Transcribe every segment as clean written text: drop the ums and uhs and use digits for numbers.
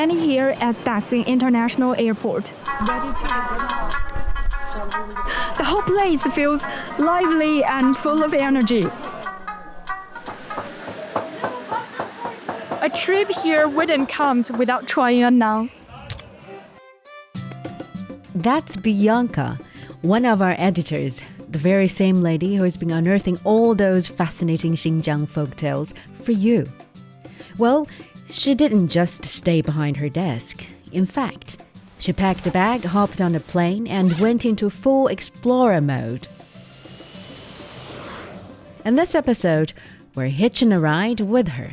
standing here at Daxing International Airport, ready to... The whole place feels lively and full of energy. A trip here wouldn't count without trying a naan. That's Bianca, one of our editors, the very same lady who has been unearthing all those fascinating Xinjiang folktales for you. Well, she didn't just stay behind her desk. In fact, she packed a bag, hopped on a plane, and went into full explorer mode. In this episode, we're hitching a ride with her.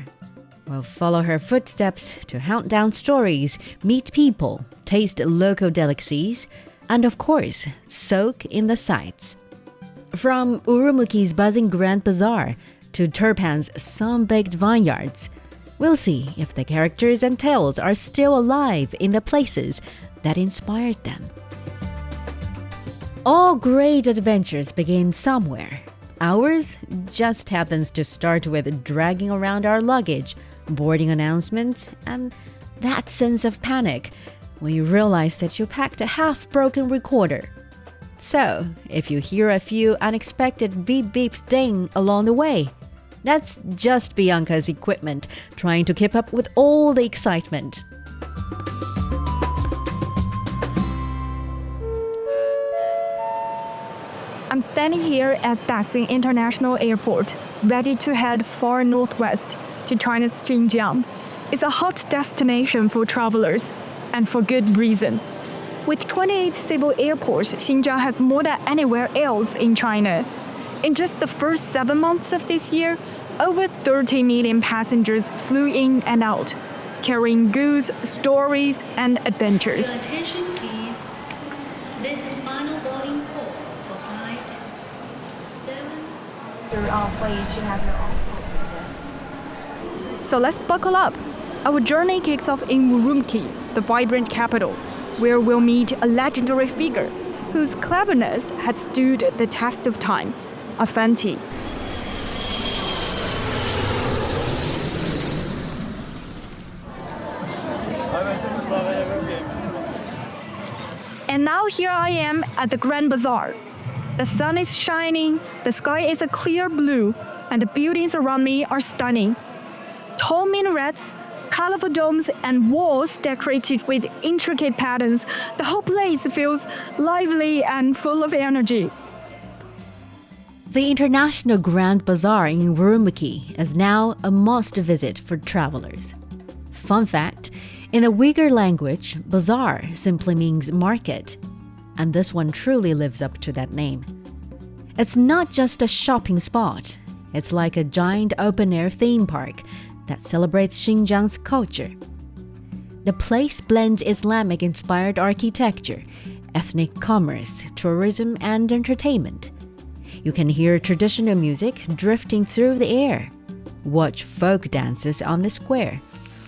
We'll follow her footsteps to hunt down stories, meet people, taste local delicacies, and of course, soak in the sights. From Urumqi's buzzing Grand Bazaar to Turpan's sun-baked vineyards, we'll see if the characters and tales are still alive in the places that inspired them. All great adventures begin somewhere. Ours just happens to start with dragging around our luggage, boarding announcements, and that sense of panic when you realize that you packed a half-broken recorder. So, if you hear a few unexpected beep-beeps ding along the way, that's just Bianca's equipment trying to keep up with all the excitement. I'm standing here at Daxing International Airport, ready to head far northwest to China's Xinjiang. It's a hot destination for travelers, and for good reason. With 28 civil airports, Xinjiang has more than anywhere else in China. In just the first 7 months of this year, over 30 million passengers flew in and out, carrying goods, stories, and adventures. Your attention, please. This is final boarding call for flight 7. So let's buckle up. Our journey kicks off in Urumqi, the vibrant capital, where we'll meet a legendary figure whose cleverness has stood the test of time, a Fanti. And now here I am at the Grand Bazaar. The sun is shining, the sky is a clear blue, and the buildings around me are stunning. Tall minarets, colorful domes, and walls decorated with intricate patterns, the whole place feels lively and full of energy. The International Grand Bazaar in Urumqi is now a must-visit for travelers. Fun fact, in the Uyghur language, bazaar simply means market, and this one truly lives up to that name. It's not just a shopping spot, it's like a giant open-air theme park that celebrates Xinjiang's culture. The place blends Islamic-inspired architecture, ethnic commerce, tourism, and entertainment. You can hear traditional music drifting through the air, watch folk dances on the square,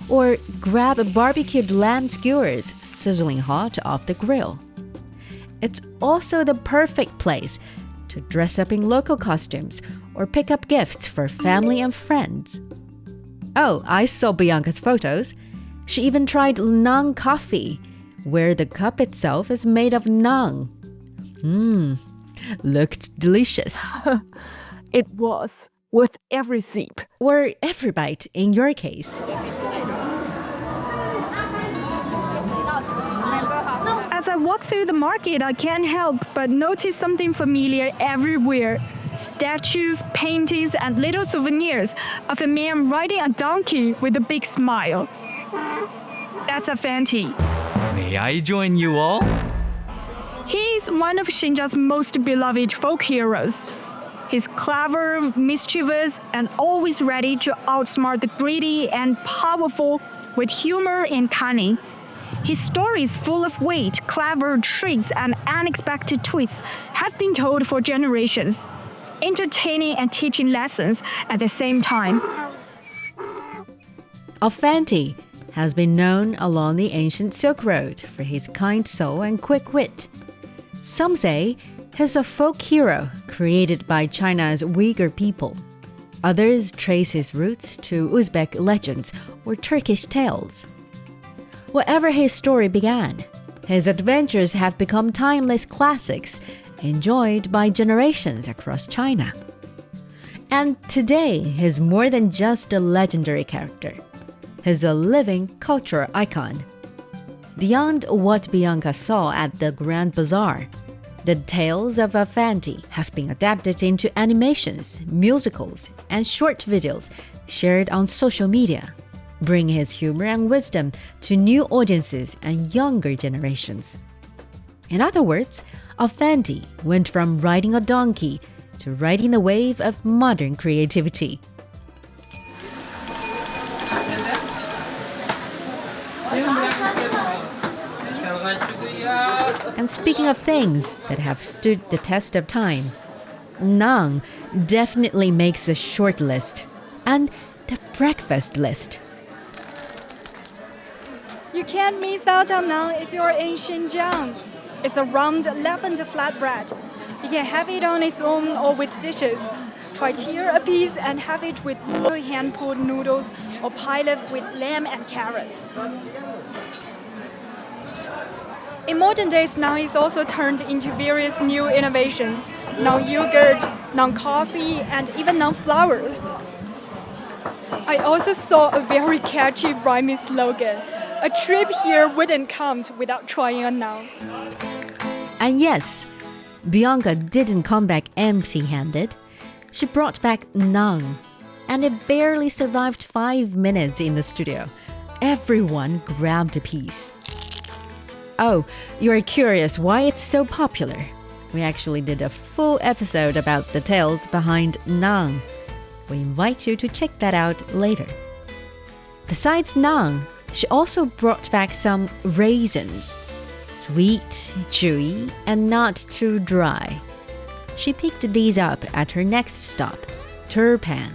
or grab barbecued lamb skewers sizzling hot off the grill. It's also the perfect place to dress up in local costumes or pick up gifts for family and friends. Oh, I saw Bianca's photos. She even tried naan coffee, where the cup itself is made of naan. Looked delicious. It was, with every sip. Or every bite, in your case. As I walk through the market, I can't help but notice something familiar everywhere. Statues, paintings, and little souvenirs of a man riding a donkey with a big smile. That's a Fanti. May I join you all? He's one of Xinjiang's most beloved folk heroes. He's clever, mischievous, and always ready to outsmart the greedy and powerful with humor and cunning. His stories full of wit, clever tricks, and unexpected twists have been told for generations, entertaining and teaching lessons at the same time. A Fanti has been known along the ancient Silk Road for his kind soul and quick wit. Some say he's a folk hero created by China's Uyghur people. Others trace his roots to Uzbek legends or Turkish tales. Wherever his story began, his adventures have become timeless classics, enjoyed by generations across China. And today, he's more than just a legendary character. He's a living cultural icon. Beyond what Bianca saw at the Grand Bazaar, the tales of Fanti have been adapted into animations, musicals, and short videos shared on social media, bringing his humor and wisdom to new audiences and younger generations. In other words, Fanti went from riding a donkey to riding the wave of modern creativity. And speaking of things that have stood the test of time, naan definitely makes the short list and the breakfast list. You can't miss out on naan if you're in Xinjiang. It's a round lavender flatbread. You can have it on its own or with dishes. Try tear a piece and have it with hand-pulled noodles or pilaf with lamb and carrots. In modern days, naan is also turned into various new innovations: naan yogurt, naan coffee, and even naan flowers. I also saw a very catchy rhyming slogan: "A trip here wouldn't count without trying a naan." And yes, Bianca didn't come back empty-handed. She brought back naan, and it barely survived 5 minutes in the studio. Everyone grabbed a piece. Oh, you're curious why it's so popular? We actually did a full episode about the tales behind naan. We invite you to check that out later. Besides naan, she also brought back some raisins. Sweet, chewy, and not too dry. She picked these up at her next stop, Turpan.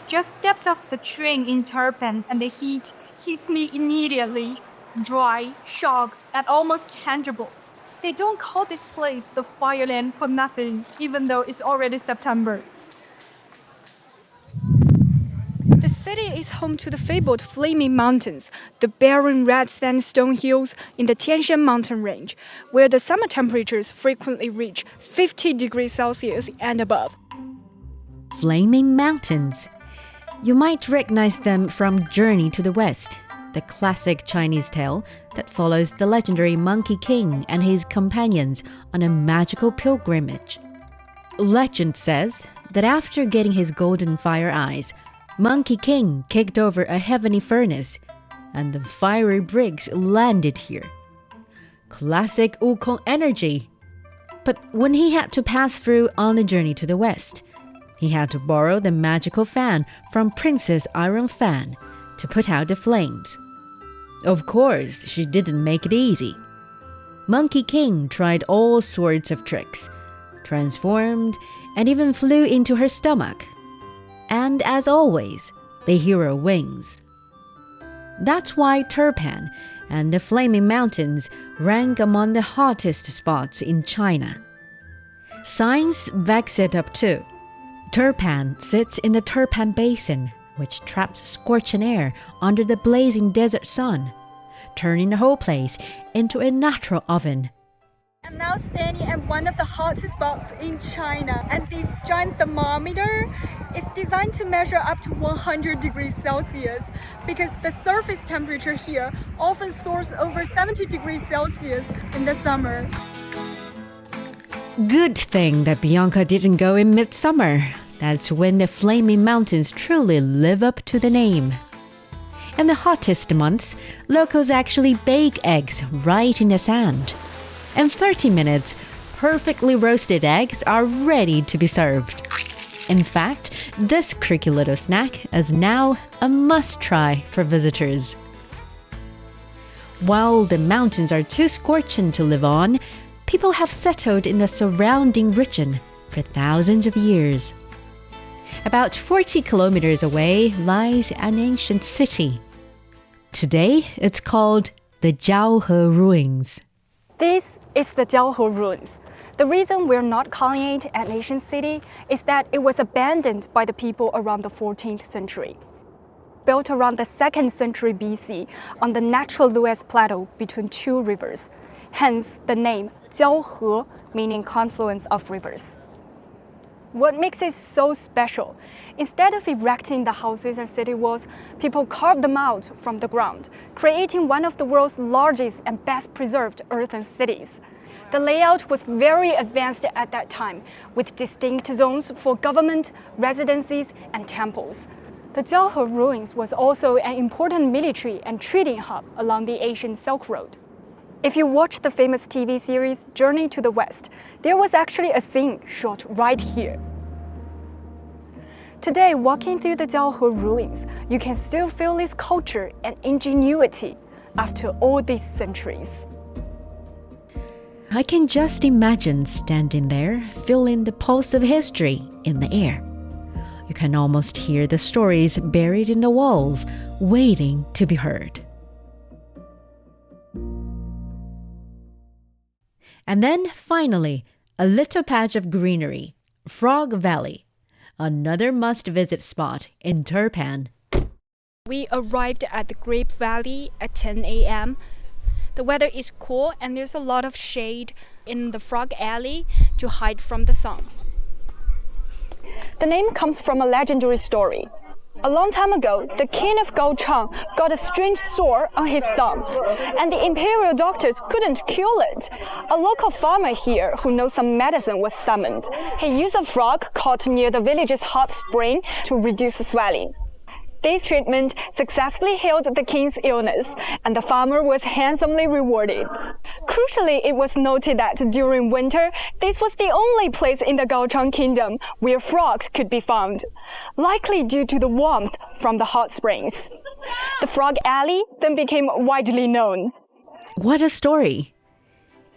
Just stepped off the train in Turpan and the heat hits me immediately. Dry, sharp, and almost tangible. They don't call this place the Fireland for nothing, even though it's already September. The city is home to the fabled Flaming Mountains, the barren red sandstone hills in the Tianshan mountain range, where the summer temperatures frequently reach 50 degrees Celsius and above. Flaming Mountains. You might recognize them from Journey to the West, the classic Chinese tale that follows the legendary Monkey King and his companions on a magical pilgrimage. Legend says that after getting his golden fire eyes, Monkey King kicked over a heavenly furnace, and the fiery bricks landed here. Classic Wukong energy. But when he had to pass through on the journey to the west, he had to borrow the magical fan from Princess Iron Fan to put out the flames. Of course, she didn't make it easy. Monkey King tried all sorts of tricks, transformed, and even flew into her stomach. And as always, the hero wins. That's why Turpan and the Flaming Mountains rank among the hottest spots in China. Science backs it up too. Turpan sits in the Turpan Basin, which traps scorching air under the blazing desert sun, turning the whole place into a natural oven. I'm now standing at one of the hottest spots in China, and this giant thermometer is designed to measure up to 100 degrees Celsius because the surface temperature here often soars over 70 degrees Celsius in the summer. Good thing that Bianca didn't go in midsummer. That's when the Flaming Mountains truly live up to the name. In the hottest months, locals actually bake eggs right in the sand. In 30 minutes, perfectly roasted eggs are ready to be served. In fact, this quirky little snack is now a must-try for visitors. While the mountains are too scorching to live on, people have settled in the surrounding region for thousands of years. About 40 kilometers away lies an ancient city. Today, it's called the Jiaohe Ruins. This is the Jiaohe ruins. The reason we're not calling it an ancient city is that it was abandoned by the people around the 14th century. Built around the 2nd century BC on the natural Luas Plateau between two rivers, hence the name Jiaohe, meaning confluence of rivers. What makes it so special? Instead of erecting the houses and city walls, people carved them out from the ground, creating one of the world's largest and best preserved earthen cities. The layout was very advanced at that time, with distinct zones for government, residencies, and temples. The Jiaohe ruins was also an important military and trading hub along the Asian Silk Road. If you watch the famous TV series Journey to the West, there was actually a scene shot right here. Today, walking through the Jiaohe ruins, you can still feel its culture and ingenuity after all these centuries. I can just imagine standing there, feeling the pulse of history in the air. You can almost hear the stories buried in the walls, waiting to be heard. And then, finally, a little patch of greenery, Frog Valley, another must-visit spot in Turpan. We arrived at the Grape Valley at 10 a.m. The weather is cool and there's a lot of shade in the Frog Alley to hide from the sun. The name comes from a legendary story. A long time ago, the king of Gaochang got a strange sore on his thumb, and the imperial doctors couldn't cure it. A local farmer here who knows some medicine was summoned. He used a frog caught near the village's hot spring to reduce swelling. This treatment successfully healed the king's illness, and the farmer was handsomely rewarded. Crucially, it was noted that during winter, this was the only place in the Gaochang kingdom where frogs could be found, likely due to the warmth from the hot springs. The Frog Alley then became widely known. What a story!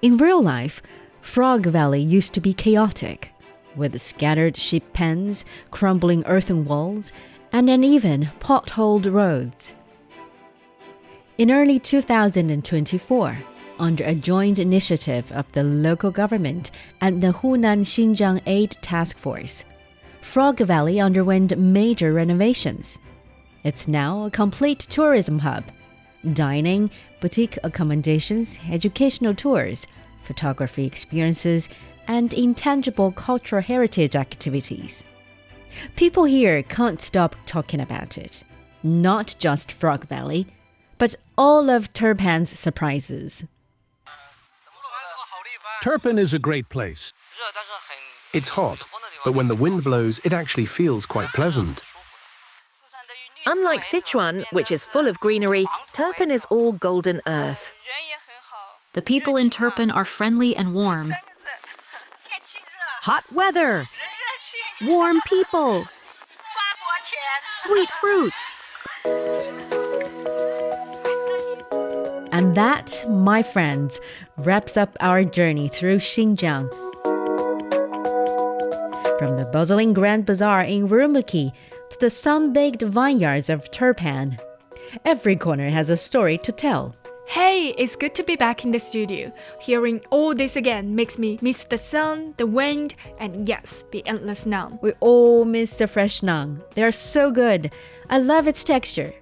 In real life, Frog Valley used to be chaotic, with scattered sheep pens, crumbling earthen walls, and uneven, potholed roads. In early 2024, under a joint initiative of the local government and the Hunan Xinjiang Aid Task Force, Frog Valley underwent major renovations. It's now a complete tourism hub. Dining, boutique accommodations, educational tours, photography experiences, and intangible cultural heritage activities. People here can't stop talking about it. Not just Frog Valley, but all of Turpan's surprises. Turpan is a great place. It's hot, but when the wind blows, it actually feels quite pleasant. Unlike Sichuan, which is full of greenery, Turpan is all golden earth. The people in Turpan are friendly and warm. Hot weather, warm people, sweet fruits. And that, my friends, wraps up our journey through Xinjiang. From the bustling Grand Bazaar in Urumqi to the sun-baked vineyards of Turpan, every corner has a story to tell. Hey, it's good to be back in the studio. Hearing all this again makes me miss the sun, the wind, and yes, the endless naan. We all miss the fresh naan. They are so good. I love its texture.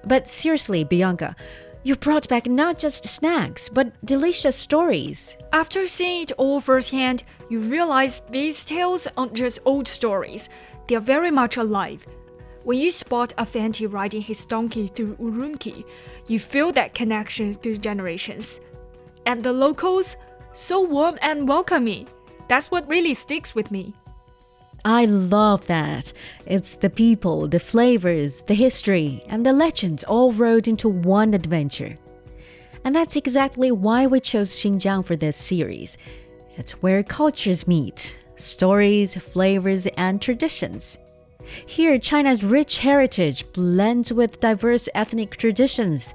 But seriously, Bianca, you brought back not just snacks, but delicious stories. After seeing it all firsthand, you realize these tales aren't just old stories. They are very much alive. When you spot a Fanti riding his donkey through Urumqi, you feel that connection through generations. And the locals, so warm and welcoming. That's what really sticks with me. I love that. It's the people, the flavors, the history, and the legends all rolled into one adventure. And that's exactly why we chose Xinjiang for this series. It's where cultures meet, stories, flavors, and traditions. Here, China's rich heritage blends with diverse ethnic traditions,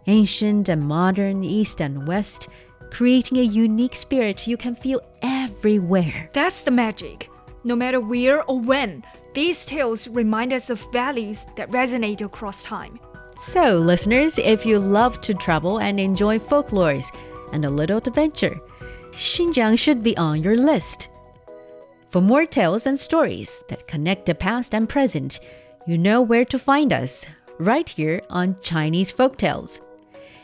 ancient and modern, East and West, creating a unique spirit you can feel everywhere. That's the magic. No matter where or when, these tales remind us of values that resonate across time. So, listeners, if you love to travel and enjoy folklores and a little adventure, Xinjiang should be on your list. For more tales and stories that connect the past and present, you know where to find us, right here on Chinese Folktales.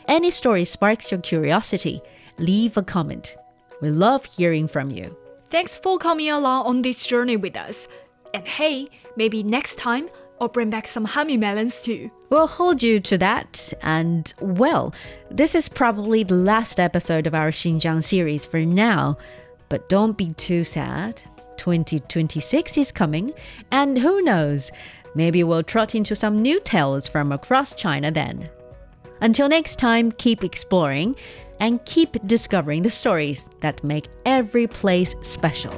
Any story sparks your curiosity, leave a comment. We love hearing from you. Thanks for coming along on this journey with us. And hey, maybe next time I'll bring back some honey melons too. We'll hold you to that. And, well, this is probably the last episode of our Xinjiang series for now. But don't be too sad. 2026 is coming, and who knows, maybe we'll trot into some new tales from across China then. Until next time, keep exploring and keep discovering the stories that make every place special.